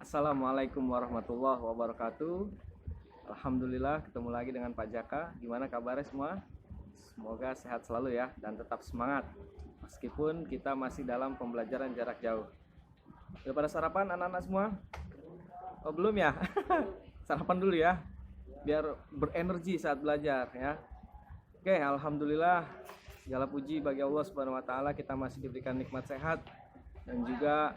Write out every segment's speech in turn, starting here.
Assalamualaikum warahmatullahi wabarakatuh. Alhamdulillah ketemu lagi dengan Pak Jaka. Gimana kabarnya semua? Semoga sehat selalu ya dan tetap semangat meskipun kita masih dalam pembelajaran jarak jauh. Udah pada sarapan anak-anak semua? Oh belum ya? Sarapan dulu ya biar berenergi saat belajar ya. Oke, alhamdulillah segala puji bagi Allah Subhanahu wa taala kita masih diberikan nikmat sehat dan juga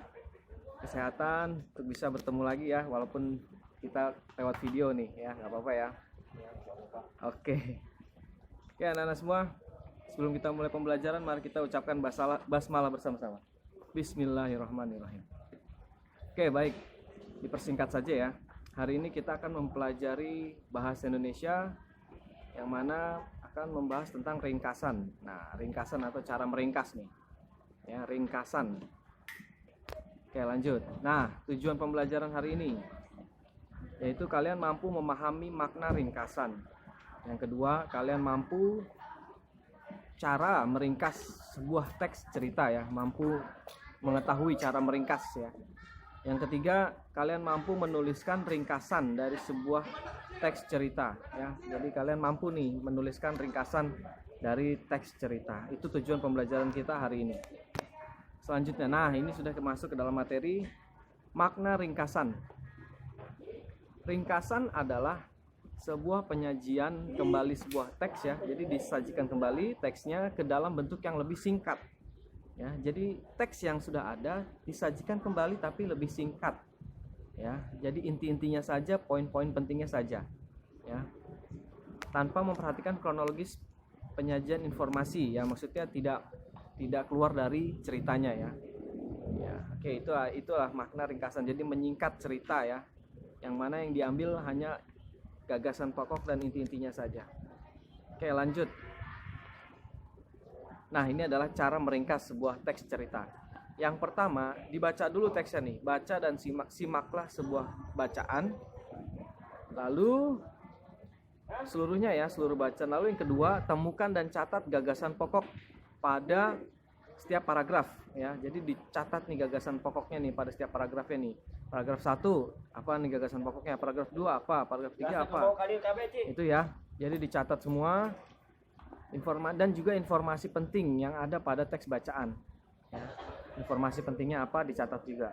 kesehatan untuk bisa bertemu lagi ya, walaupun kita lewat video nih ya, nggak apa-apa ya. Oke. Oke anak-anak semua, sebelum kita mulai pembelajaran mari kita ucapkan basmalah bersama-sama. Bismillahirrahmanirrahim. Oke, baik, dipersingkat saja ya. Hari ini kita akan mempelajari bahasa Indonesia yang mana akan membahas tentang ringkasan. Nah, ringkasan atau cara meringkas nih ya, ringkasan. Oke, lanjut. Nah, tujuan pembelajaran hari ini yaitu kalian mampu memahami makna ringkasan. Yang kedua, kalian mampu cara meringkas sebuah teks cerita ya, mampu mengetahui cara meringkas ya. Yang ketiga, kalian mampu menuliskan ringkasan dari sebuah teks cerita ya. Jadi kalian mampu nih menuliskan ringkasan dari teks cerita. Itu tujuan pembelajaran kita hari ini. Selanjutnya, nah ini sudah masuk ke dalam materi makna ringkasan. Ringkasan adalah sebuah penyajian kembali sebuah teks ya. Jadi disajikan kembali teksnya ke dalam bentuk yang lebih singkat. Ya, jadi teks yang sudah ada disajikan kembali tapi lebih singkat. Ya, jadi inti-intinya saja, poin-poin pentingnya saja. Ya. Tanpa memperhatikan kronologis penyajian informasi ya, maksudnya tidak keluar dari ceritanya ya. Ya, oke, itulah makna ringkasan. Jadi menyingkat cerita ya. Yang mana yang diambil hanya gagasan pokok dan inti-intinya saja. Oke, lanjut. Nah, ini adalah cara meringkas sebuah teks cerita. Yang pertama, dibaca dulu teksnya nih. Baca dan simaklah sebuah bacaan. Lalu seluruhnya ya, seluruh bacaan. Lalu yang kedua, temukan dan catat gagasan pokok pada setiap paragraf ya. Jadi dicatat nih gagasan pokoknya nih pada setiap paragrafnya nih. Paragraf 1 apa nih gagasan pokoknya, paragraf 2 apa, paragraf 3 apa. Itu ya. Jadi dicatat semua informasi dan juga informasi penting yang ada pada teks bacaan. Ya. Informasi pentingnya apa dicatat juga.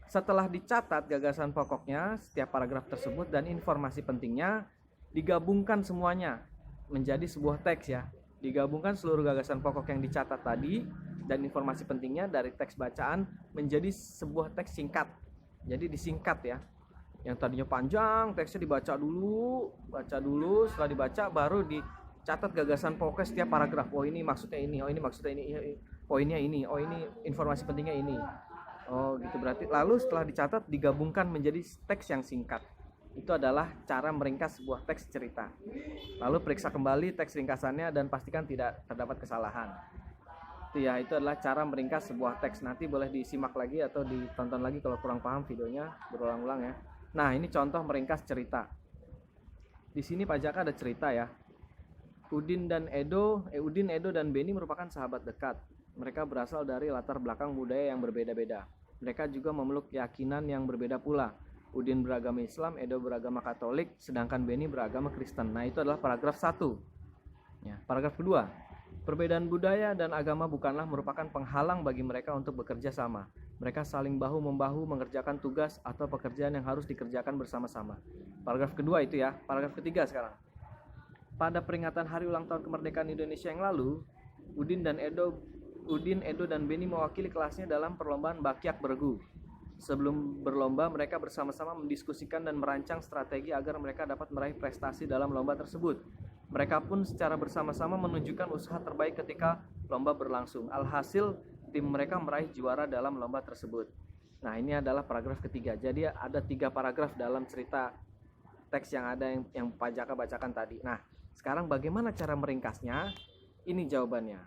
Setelah dicatat gagasan pokoknya setiap paragraf tersebut dan informasi pentingnya, digabungkan semuanya menjadi sebuah teks ya. Digabungkan seluruh gagasan pokok yang dicatat tadi dan informasi pentingnya dari teks bacaan menjadi sebuah teks singkat. Jadi disingkat ya. Yang tadinya panjang, teksnya dibaca dulu, setelah dibaca baru dicatat gagasan pokoknya setiap paragraf. Oh ini maksudnya ini, oh ini maksudnya ini, poinnya ini, oh ini informasi pentingnya ini. Oh gitu, berarti lalu setelah dicatat digabungkan menjadi teks yang singkat. Itu adalah cara meringkas sebuah teks cerita. Lalu periksa kembali teks ringkasannya dan pastikan tidak terdapat kesalahan. Itu adalah cara meringkas sebuah teks. Nanti boleh disimak lagi atau ditonton lagi kalau kurang paham videonya berulang-ulang ya. Nah, ini contoh meringkas cerita. Di sini Pak Jaka ada cerita ya. Udin, Edo dan Beni merupakan sahabat dekat. Mereka berasal dari latar belakang budaya yang berbeda-beda. Mereka juga memeluk keyakinan yang berbeda pula. Udin beragama Islam, Edo beragama Katolik, sedangkan Beni beragama Kristen. Nah, itu adalah paragraf 1. Ya, paragraf kedua. Perbedaan budaya dan agama bukanlah merupakan penghalang bagi mereka untuk bekerja sama. Mereka saling bahu-membahu mengerjakan tugas atau pekerjaan yang harus dikerjakan bersama-sama. Paragraf kedua itu ya. Paragraf ketiga sekarang. Pada peringatan hari ulang tahun kemerdekaan Indonesia yang lalu, Udin, Edo dan Beni mewakili kelasnya dalam perlombaan bakyak beregu. Sebelum berlomba, mereka bersama-sama mendiskusikan dan merancang strategi agar mereka dapat meraih prestasi dalam lomba tersebut. Mereka pun secara bersama-sama menunjukkan usaha terbaik ketika lomba berlangsung. Alhasil, tim mereka meraih juara dalam lomba tersebut. Nah, ini adalah paragraf ketiga. Jadi ada 3 paragraf dalam cerita teks yang ada yang Pak Jaka bacakan tadi. Nah, sekarang bagaimana cara meringkasnya? Ini jawabannya.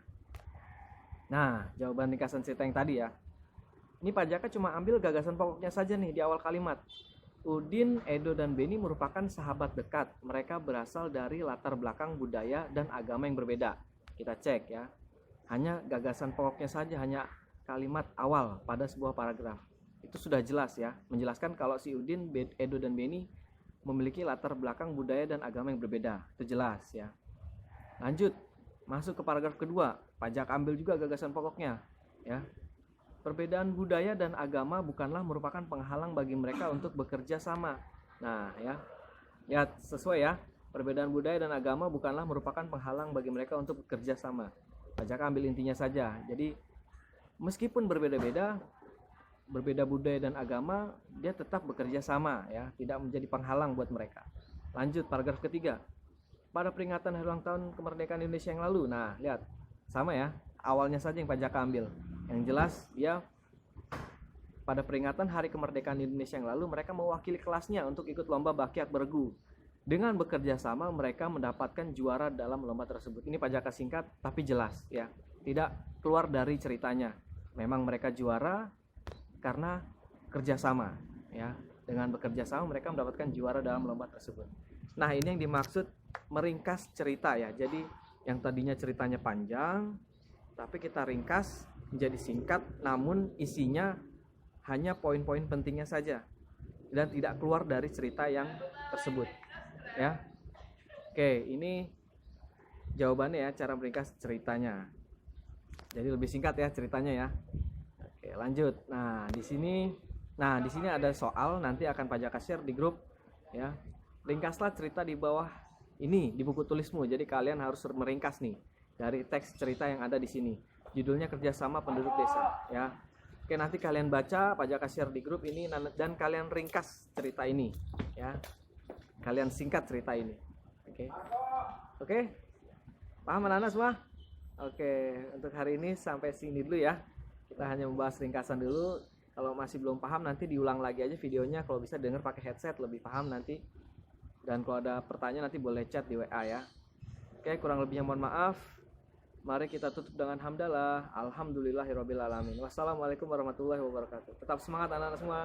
Nah, jawaban ringkasan cerita yang tadi ya. Ini Pak Jaka cuma ambil gagasan pokoknya saja nih di awal kalimat. Udin, Edo, dan Beni merupakan sahabat dekat. Mereka berasal dari latar belakang budaya dan agama yang berbeda. Kita cek ya. Hanya gagasan pokoknya saja, hanya kalimat awal pada sebuah paragraf. Itu sudah jelas ya, menjelaskan kalau si Udin, Edo dan Beni memiliki latar belakang budaya dan agama yang berbeda. Itu jelas ya. Lanjut, masuk ke paragraf kedua. Pajak ambil juga gagasan pokoknya ya. Perbedaan budaya dan agama bukanlah merupakan penghalang bagi mereka untuk bekerja sama. Nah ya, ya sesuai ya. Perbedaan budaya dan agama bukanlah merupakan penghalang bagi mereka untuk bekerja sama. Pajak ambil intinya saja. Jadi meskipun berbeda-beda budaya dan agama, dia tetap bekerja sama ya, tidak menjadi penghalang buat mereka. Lanjut paragraf ketiga. Pada peringatan hari ulang tahun kemerdekaan Indonesia yang lalu, nah lihat sama ya, awalnya saja yang pajak ambil. Yang jelas dia pada peringatan hari kemerdekaan Indonesia yang lalu, mereka mewakili kelasnya untuk ikut lomba Bakiak Bergu. Dengan bekerja sama mereka mendapatkan juara dalam lomba tersebut. Ini pajak singkat tapi jelas ya, tidak keluar dari ceritanya. Memang mereka juara karena kerjasama ya, dengan bekerja sama mereka mendapatkan juara dalam lomba tersebut. Nah ini yang dimaksud meringkas cerita ya. Jadi yang tadinya ceritanya panjang tapi kita ringkas menjadi singkat, namun isinya hanya poin-poin pentingnya saja dan tidak keluar dari cerita yang tersebut ya. Oke, ini jawabannya ya, cara meringkas ceritanya. Jadi lebih singkat ya ceritanya ya. Oke, lanjut. Nah, di sini ada soal, nanti akan Pajak share di grup ya. Ringkaslah cerita di bawah ini di buku tulismu. Jadi kalian harus meringkas nih dari teks cerita yang ada di sini. Judulnya Kerjasama Penduduk Desa ya. Oke, nanti kalian baca, Pajak share di grup ini dan kalian ringkas cerita ini ya. Kalian singkat cerita ini. Oke. Paham anak-anak semua? Oke, untuk hari ini sampai sini dulu ya. Kita hanya membahas ringkasan dulu. Kalau masih belum paham nanti diulang lagi aja videonya. Kalau bisa denger pakai headset lebih paham nanti. Dan kalau ada pertanyaan nanti boleh chat di WA ya. Oke, kurang lebihnya mohon maaf. Mari kita tutup dengan hamdalah. Alhamdulillahirabbil alamin. Wassalamualaikum warahmatullahi wabarakatuh. Tetap semangat anak-anak semua.